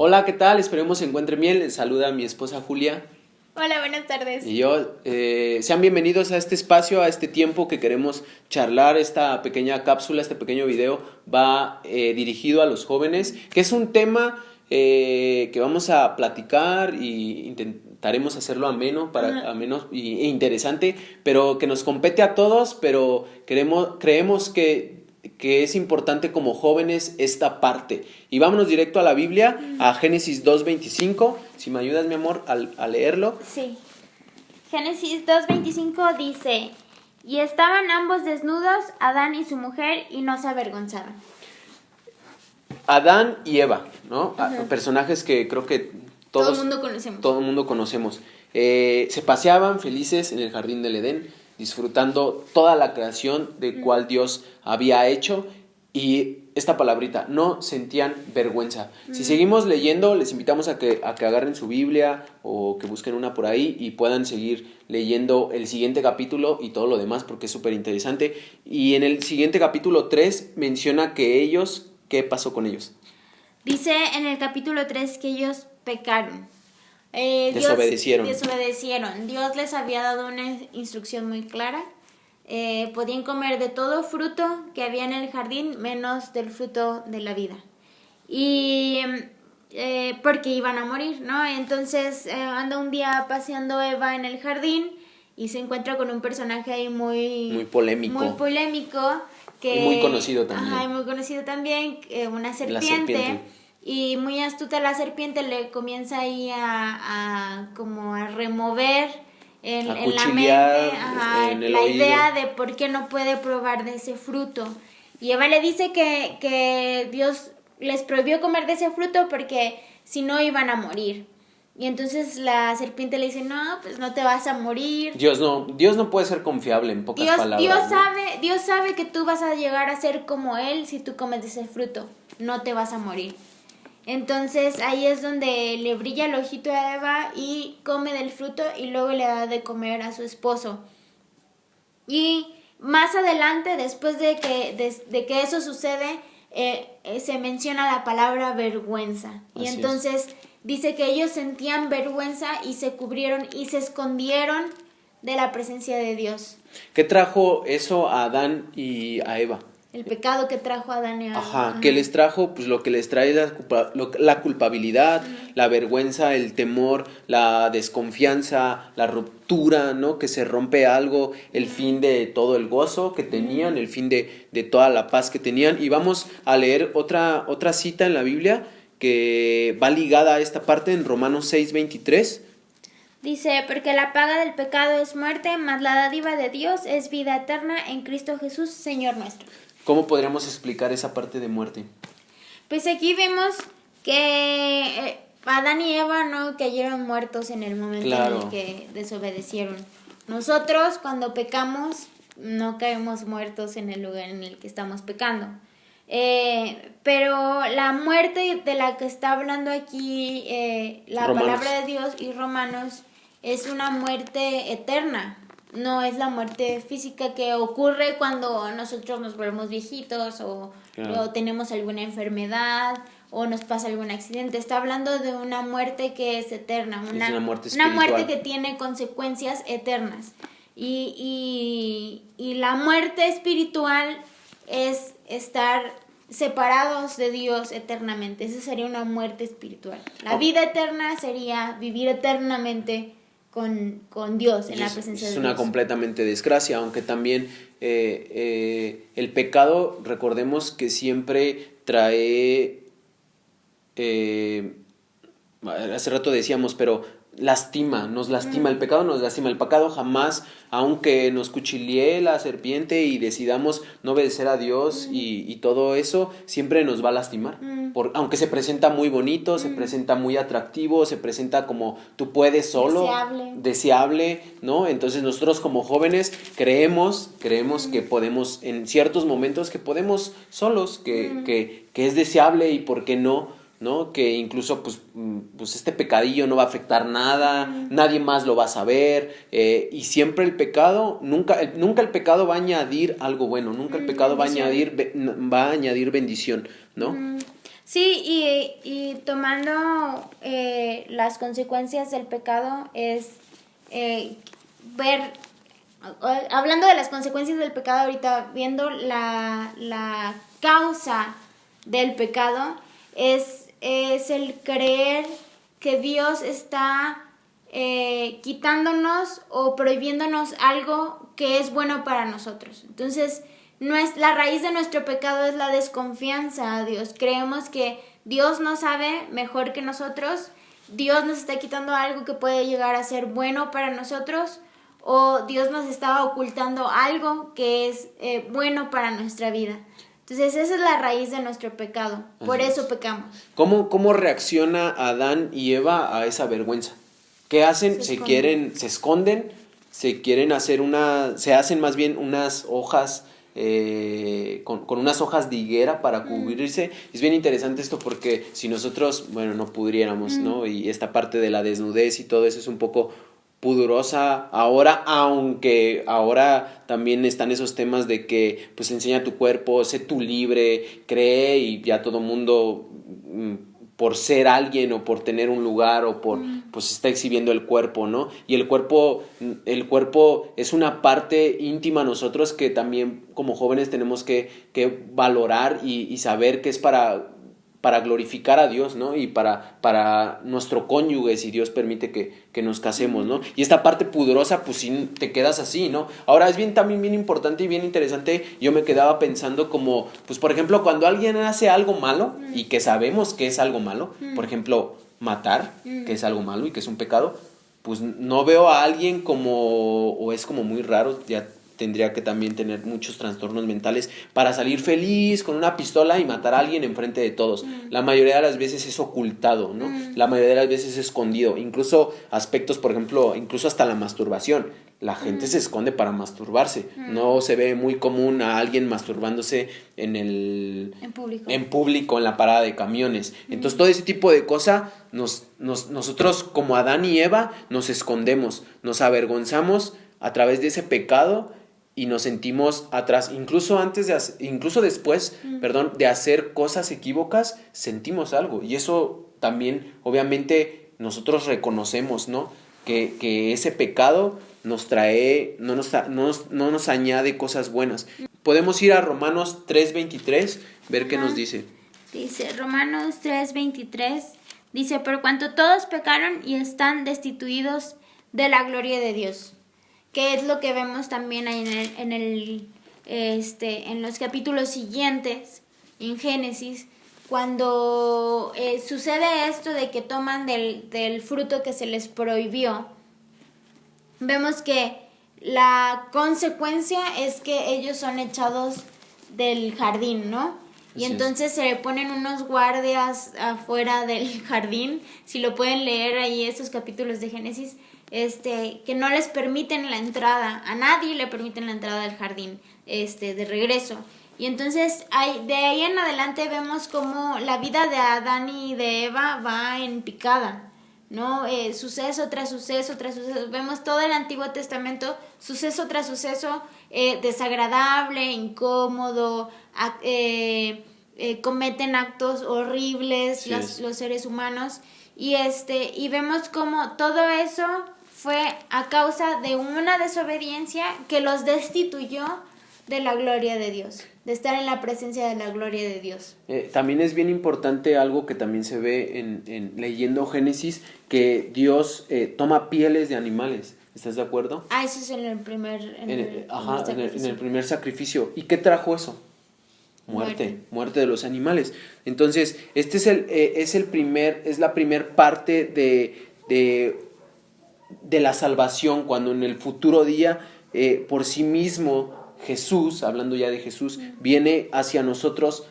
Hola, ¿qué tal? Esperemos se encuentren bien. Les saluda mi esposa Julia. Hola, buenas tardes. Y yo, sean bienvenidos a este espacio, a este tiempo que queremos charlar. Esta pequeña cápsula, este pequeño video va dirigido a los jóvenes, que es un tema que vamos a platicar y intentaremos hacerlo ameno, e interesante, pero que nos compete a todos, pero creemos que es importante como jóvenes esta parte. Y vámonos directo a la Biblia, a Génesis 2:25. Si me ayudas, mi amor, a leerlo. Sí. Génesis 2:25 dice: y estaban ambos desnudos, Adán y su mujer, y no se avergonzaban. Adán y Eva, ¿no? Personajes que creo que todo el mundo conocemos. Todo el mundo conocemos. Se paseaban felices en el jardín del Edén, disfrutando toda la creación de cual Dios había hecho, y esta palabrita, no sentían vergüenza. Si seguimos leyendo, les invitamos a que agarren su Biblia o que busquen una por ahí y puedan seguir leyendo el siguiente capítulo y todo lo demás, porque es súper interesante. Y en el siguiente capítulo 3 menciona que ellos, ¿qué pasó con ellos? Dice en el capítulo 3 que ellos pecaron. Desobedecieron. Dios les había dado una instrucción muy clara. Podían comer de todo fruto que había en el jardín, menos del fruto de la vida. Y porque iban a morir, ¿no? Entonces anda un día paseando Eva en el jardín y se encuentra con un personaje ahí muy polémico. Y muy conocido también. Ajá, muy conocido también, una serpiente. Y muy astuta la serpiente le comienza ahí a remover en la mente la idea de por qué no puede probar de ese fruto. Y Eva le dice que Dios les prohibió comer de ese fruto porque si no iban a morir. Y entonces la serpiente le dice, no, pues no te vas a morir. Dios no puede ser confiable, en pocas palabras. Dios sabe que tú vas a llegar a ser como Él si tú comes de ese fruto. No te vas a morir. Entonces ahí es donde le brilla el ojito a Eva y come del fruto y luego le da de comer a su esposo. Y más adelante, después de que eso sucede, se menciona la palabra vergüenza. Y entonces dice que ellos sentían vergüenza y se cubrieron y se escondieron de la presencia de Dios. ¿Qué trajo eso a Adán y a Eva? El pecado que trajo a Adán y a Eva. ¿Qué les trajo? Pues lo que les trae la culpabilidad, la vergüenza, el temor, la desconfianza, la ruptura, ¿no? Que se rompe algo, el fin de todo el gozo que tenían, el fin de toda la paz que tenían. Y vamos a leer otra cita en la Biblia que va ligada a esta parte en Romanos 6:23. Dice, porque la paga del pecado es muerte, mas la dádiva de Dios es vida eterna en Cristo Jesús, Señor nuestro. ¿Cómo podríamos explicar esa parte de muerte? Pues aquí vemos que Adán y Eva no cayeron muertos en el momento en el que desobedecieron. Nosotros cuando pecamos no caemos muertos en el lugar en el que estamos pecando. Pero la muerte de la que está hablando aquí palabra de Dios y Romanos es una muerte eterna. No es la muerte física que ocurre cuando nosotros nos volvemos viejitos o tenemos alguna enfermedad o nos pasa algún accidente. Está hablando de una muerte que es eterna, una muerte espiritual. Una muerte que tiene consecuencias eternas. Y la muerte espiritual es estar separados de Dios eternamente. Esa sería una muerte espiritual. La vida eterna sería vivir eternamente con Dios, en la presencia de Dios. Es una completamente desgracia, aunque también el pecado, recordemos que siempre trae, hace rato decíamos, pero nos lastima, el pecado nos lastima, el pecado jamás, aunque nos cuchilee la serpiente y decidamos no obedecer a Dios y todo eso, siempre nos va a lastimar, aunque se presenta muy bonito, se presenta muy atractivo, se presenta como tú puedes solo, deseable, ¿no? Entonces nosotros como jóvenes creemos que podemos, en ciertos momentos, que podemos solos, que es deseable y por qué no, ¿no? Que incluso pues este pecadillo no va a afectar nada, nadie más lo va a saber, y siempre el pecado, nunca el pecado va a añadir algo bueno, nunca el pecado va a añadir bendición, ¿no? Sí, y tomando las consecuencias del pecado es ver, hablando de las consecuencias del pecado ahorita, viendo la causa del pecado, es el creer que Dios está quitándonos o prohibiéndonos algo que es bueno para nosotros. Entonces, la raíz de nuestro pecado es la desconfianza a Dios. Creemos que Dios no sabe mejor que nosotros, Dios nos está quitando algo que puede llegar a ser bueno para nosotros, o Dios nos está ocultando algo que es bueno para nuestra vida. Entonces esa es la raíz de nuestro pecado, por eso pecamos. ¿Cómo reacciona Adán y Eva a esa vergüenza? ¿Qué hacen? Se esconden, se hacen más bien unas hojas, con unas hojas de higuera para cubrirse. Es bien interesante esto porque si nosotros, bueno, no pudiéramos, ¿no? Y esta parte de la desnudez y todo eso es un poco pudorosa ahora, aunque ahora también están esos temas de que pues enseña tu cuerpo, sé tú libre, cree, y ya todo mundo por ser alguien o por tener un lugar o por pues está exhibiendo el cuerpo, ¿no? Y el cuerpo es una parte íntima a nosotros que también como jóvenes tenemos que valorar y saber que es para glorificar a Dios, ¿no? Y para nuestro cónyuge, si Dios permite que nos casemos, ¿no? Y esta parte pudorosa, pues sí te quedas así, ¿no? Ahora es también bien importante y bien interesante, yo me quedaba pensando como, pues por ejemplo, cuando alguien hace algo malo y que sabemos que es algo malo, por ejemplo, matar, que es algo malo y que es un pecado, pues no veo a alguien o es como muy raro, ya tendría que también tener muchos trastornos mentales para salir feliz con una pistola y matar a alguien enfrente de todos. La mayoría de las veces es ocultado, ¿no? La mayoría de las veces es escondido. Incluso aspectos, por ejemplo, incluso hasta la masturbación. La gente se esconde para masturbarse. No se ve muy común a alguien masturbándose en público, en la parada de camiones. Entonces, todo ese tipo de cosas, nosotros como Adán y Eva nos escondemos, nos avergonzamos a través de ese pecado y nos sentimos atrás, incluso después, de hacer cosas equívocas, sentimos algo, y eso también obviamente nosotros reconocemos, ¿no? Que ese pecado nos trae, no nos añade cosas buenas. Podemos ir a Romanos 3:23, ver qué nos dice. Dice Romanos 3:23, dice, por cuanto todos pecaron y están destituidos de la gloria de Dios. Que es lo que vemos también ahí en los capítulos siguientes, en Génesis, cuando sucede esto de que toman del fruto que se les prohibió. Vemos que la consecuencia es que ellos son echados del jardín, ¿no? Y entonces se ponen unos guardias afuera del jardín, si lo pueden leer ahí estos capítulos de Génesis, que no les permiten la entrada, a nadie le permiten la entrada del jardín, de regreso. Y entonces de ahí en adelante vemos cómo la vida de Adán y de Eva va en picada, ¿no? Suceso tras suceso tras suceso. Vemos todo el Antiguo Testamento, suceso tras suceso, desagradable, incómodo, cometen actos horribles los seres humanos, y vemos cómo todo eso fue a causa de una desobediencia que los destituyó de la gloria de Dios, de estar en la presencia de la gloria de Dios. También es bien importante algo que también se ve en leyendo Génesis, que Dios toma pieles de animales. ¿Estás de acuerdo? Eso es en el primer en el primer sacrificio. ¿Y qué trajo eso? Muerte de los animales. Entonces, este es la primer parte de la salvación, cuando en el futuro día, por sí mismo, Jesús, hablando ya de Jesús, viene hacia nosotros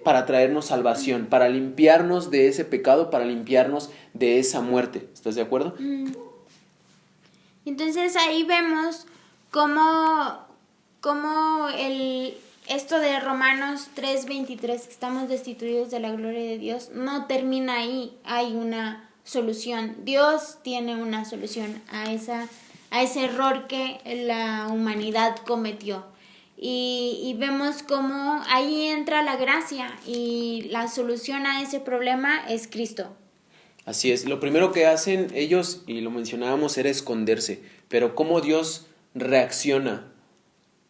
para traernos salvación, para limpiarnos de ese pecado, para limpiarnos de esa muerte. ¿Estás de acuerdo? Entonces ahí vemos cómo esto de Romanos 3:23, que estamos destituidos de la gloria de Dios, no termina ahí. Hay una solución. Dios tiene una solución a ese error que la humanidad cometió. y vemos cómo ahí entra la gracia y la solución a ese problema es Cristo. Así es, lo primero que hacen ellos, y lo mencionábamos, era esconderse, pero cómo Dios reacciona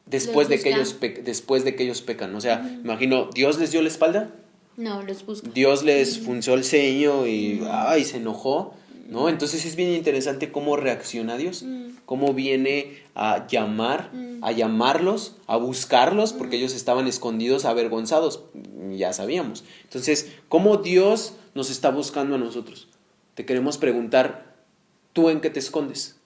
después de que ellos pecan. O sea, imagino, ¿Dios les dio la espalda? No, los busca. Dios les frunció el ceño y se enojó, ¿no? Entonces es bien interesante cómo reacciona Dios, cómo viene a llamarlos, a buscarlos, porque ellos estaban escondidos, avergonzados, ya sabíamos. Entonces, ¿cómo Dios nos está buscando a nosotros? Te queremos preguntar, ¿tú en qué te escondes?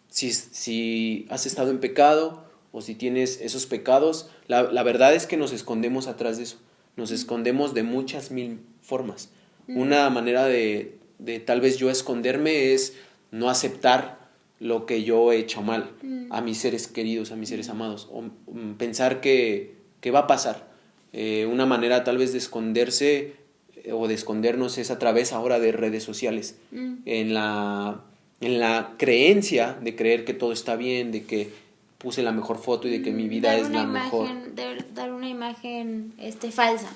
Si has estado en pecado o si tienes esos pecados, la verdad es que nos escondemos atrás de eso. Nos escondemos de muchas mil formas. Una manera de tal vez yo esconderme es no aceptar lo que yo he hecho mal a mis seres queridos, a mis seres amados, o pensar que va a pasar. Una manera tal vez de esconderse o de escondernos es a través ahora de redes sociales, en la creencia de creer que todo está bien, de que puse la mejor foto y de que mi vida es la mejor. Dar una imagen falsa.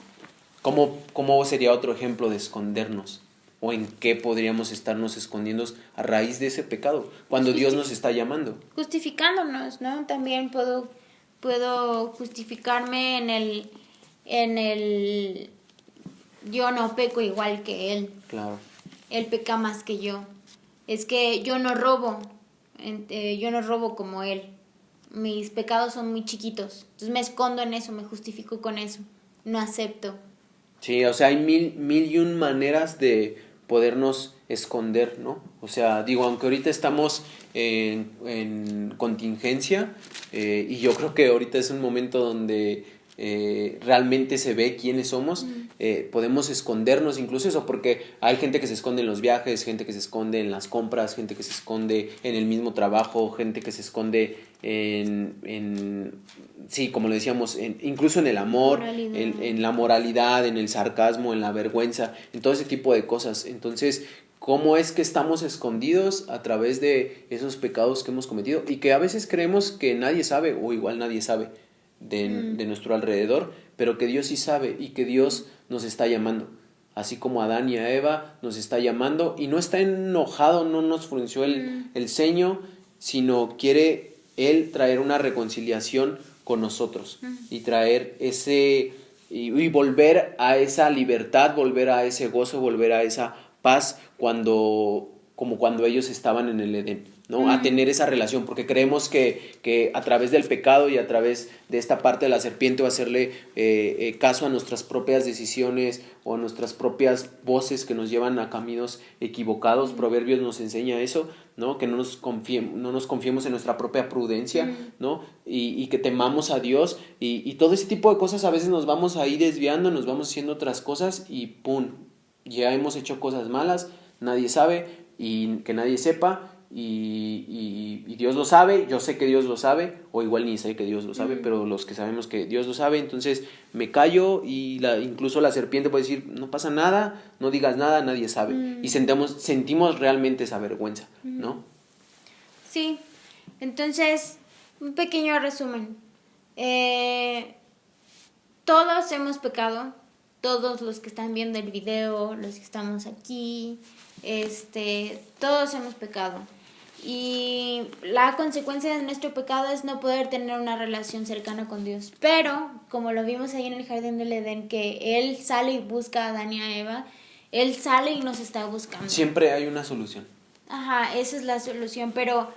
¿Cómo sería otro ejemplo de escondernos? ¿O en qué podríamos estarnos escondiendo a raíz de ese pecado? Cuando Dios nos está llamando. Justificándonos, ¿no? También puedo justificarme en el yo no peco igual que él. Claro. Él peca más que yo. Es que yo no robo como él. Mis pecados son muy chiquitos. Entonces me escondo en eso, me justifico con eso. No acepto. Sí, o sea, hay mil y un maneras de podernos esconder, ¿no? O sea, digo, aunque ahorita estamos en contingencia, y yo creo que ahorita es un momento donde realmente se ve quiénes somos, podemos escondernos incluso eso, porque hay gente que se esconde en los viajes, gente que se esconde en las compras, gente que se esconde en el mismo trabajo, gente que se esconde sí, como le decíamos, incluso en el amor, en la moralidad, en el sarcasmo, en la vergüenza, en todo ese tipo de cosas. Entonces, ¿cómo es que estamos escondidos a través de esos pecados que hemos cometido? Y que a veces creemos que nadie sabe, o igual nadie sabe de nuestro alrededor, pero que Dios sí sabe y que Dios nos está llamando. Así como a Adán y a Eva nos está llamando y no está enojado, no nos frunció el ceño, sino quiere Él traer una reconciliación con nosotros y traer y volver a esa libertad, volver a ese gozo, volver a esa paz como cuando ellos estaban en el Edén, ¿no? A tener esa relación, porque creemos que a través del pecado y a través de esta parte de la serpiente o hacerle caso a nuestras propias decisiones o a nuestras propias voces que nos llevan a caminos equivocados. Proverbios nos enseña eso, ¿no? Que no nos confiemos en nuestra propia prudencia, ¿no? Y que temamos a Dios y todo ese tipo de cosas. A veces nos vamos ahí desviando, nos vamos haciendo otras cosas y ¡pum! Ya hemos hecho cosas malas, nadie sabe y que nadie sepa. Y Dios lo sabe, yo sé que Dios lo sabe, o igual ni sé que Dios lo sabe, pero los que sabemos que Dios lo sabe, entonces me callo y incluso la serpiente puede decir, no pasa nada, no digas nada, nadie sabe. Y sentimos realmente esa vergüenza, ¿no? Sí, entonces, un pequeño resumen. Todos hemos pecado, todos los que están viendo el video, los que estamos aquí, todos hemos pecado. Y la consecuencia de nuestro pecado es no poder tener una relación cercana con Dios. Pero, como lo vimos ahí en el jardín del Edén, que Él sale y busca a Adán y a Eva, Él sale y nos está buscando. Siempre hay una solución. Ajá, esa es la solución, pero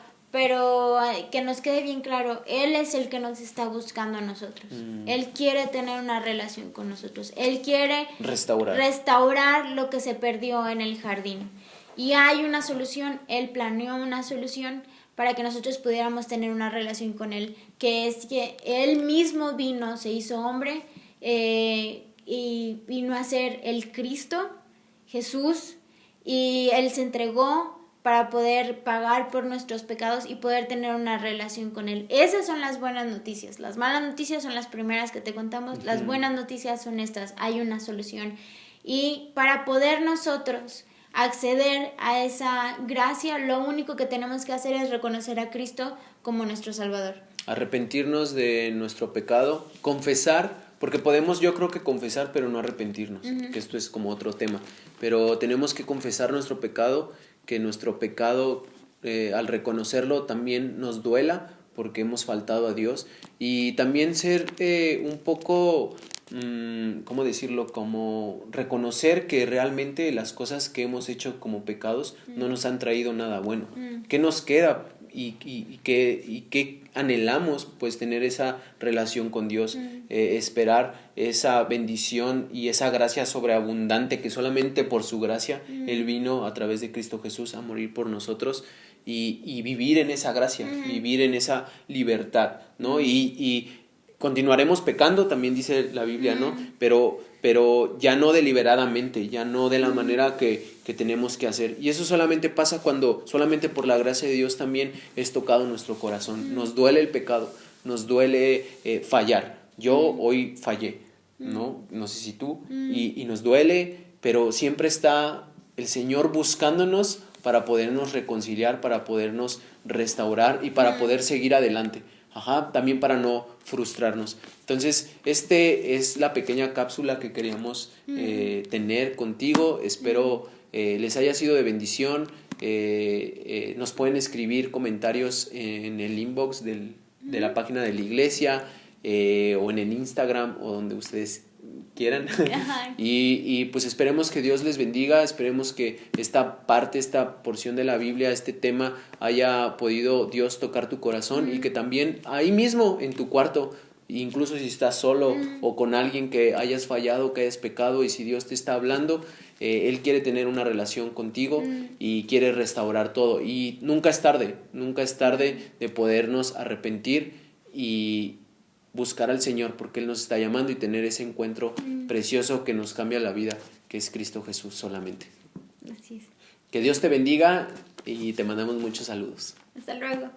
que nos quede bien claro, Él es el que nos está buscando a nosotros. Él quiere tener una relación con nosotros. Él quiere restaurar lo que se perdió en el jardín. Y hay una solución, Él planeó una solución para que nosotros pudiéramos tener una relación con Él, que es que Él mismo vino, se hizo hombre, y vino a ser el Cristo, Jesús, y Él se entregó para poder pagar por nuestros pecados y poder tener una relación con Él. Esas son las buenas noticias. Las malas noticias son las primeras que te contamos. Las buenas noticias son estas. Hay una solución. Y para poder nosotros acceder a esa gracia, lo único que tenemos que hacer es reconocer a Cristo como nuestro Salvador. arrepentirnos de nuestro pecado, confesar, porque podemos yo creo que confesar pero no arrepentirnos, que esto es como otro tema, pero tenemos que confesar nuestro pecado, que nuestro pecado al reconocerlo también nos duela porque hemos faltado a Dios, y también ser un poco, ¿cómo decirlo? Como reconocer que realmente las cosas que hemos hecho como pecados no nos han traído nada bueno. ¿Qué nos queda? Y que anhelamos pues tener esa relación con Dios, esperar esa bendición y esa gracia sobreabundante que solamente por su gracia Él vino a través de Cristo Jesús a morir por nosotros, y vivir en esa gracia, vivir en esa libertad, ¿no? Y continuaremos pecando, también dice la Biblia, ¿no? Pero ya no deliberadamente, ya no de la manera que tenemos que hacer. Y eso solamente pasa cuando, solamente por la gracia de Dios también es tocado nuestro corazón. Nos duele el pecado, nos duele fallar. Yo hoy fallé, ¿no? No sé si tú, y nos duele, pero siempre está el Señor buscándonos para podernos reconciliar, para podernos restaurar y para poder seguir adelante. También para no frustrarnos. Entonces, es la pequeña cápsula que queríamos tener contigo. Espero les haya sido de bendición. Nos pueden escribir comentarios en el inbox de la página de la iglesia, o en el Instagram, o donde ustedes quieran. Y pues esperemos que Dios les bendiga, esperemos que esta porción de la Biblia, este tema, haya podido Dios tocar tu corazón, y que también ahí mismo en tu cuarto, incluso si estás solo o con alguien que hayas fallado, que hayas pecado, y si Dios te está hablando, Él quiere tener una relación contigo y quiere restaurar todo, y nunca es tarde de podernos arrepentir y buscar al Señor, porque Él nos está llamando, y tener ese encuentro precioso que nos cambia la vida, que es Cristo Jesús solamente. Así es. Que Dios te bendiga y te mandamos muchos saludos. Hasta luego.